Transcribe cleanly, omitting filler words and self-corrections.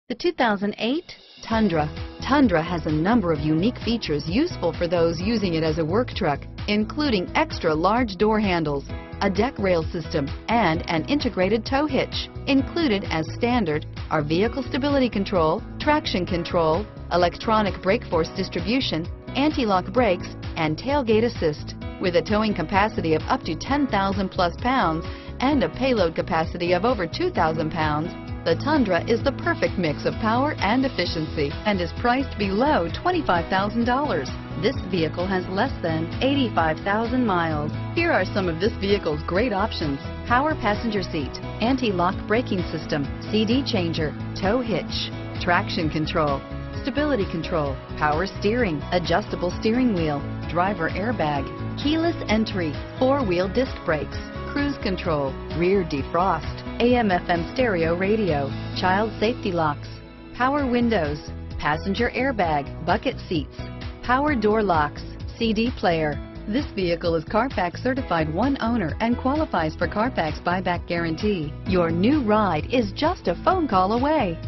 The 2008 Tundra. Tundra has a number of unique features useful for those using it as a work truck, including extra large door handles, a deck rail system, and an integrated tow hitch. Included as standard are vehicle stability control, traction control, electronic brake force distribution, anti-lock brakes, and tailgate assist. With a towing capacity of up to 10,000 plus pounds and a payload capacity of over 2,000 pounds, the Tundra is the perfect mix of power and efficiency and is priced below $25,000. This vehicle has less than 85,000 miles. Here are some of this vehicle's great options: power passenger seat, anti-lock braking system, CD changer, tow hitch, traction control, stability control, power steering, adjustable steering wheel, driver airbag, keyless entry, four-wheel disc brakes, cruise control, rear defrost, AM/FM stereo radio, child safety locks, power windows, passenger airbag, bucket seats, power door locks, CD player. This vehicle is Carfax certified one owner and qualifies for Carfax buyback guarantee. Your new ride is just a phone call away.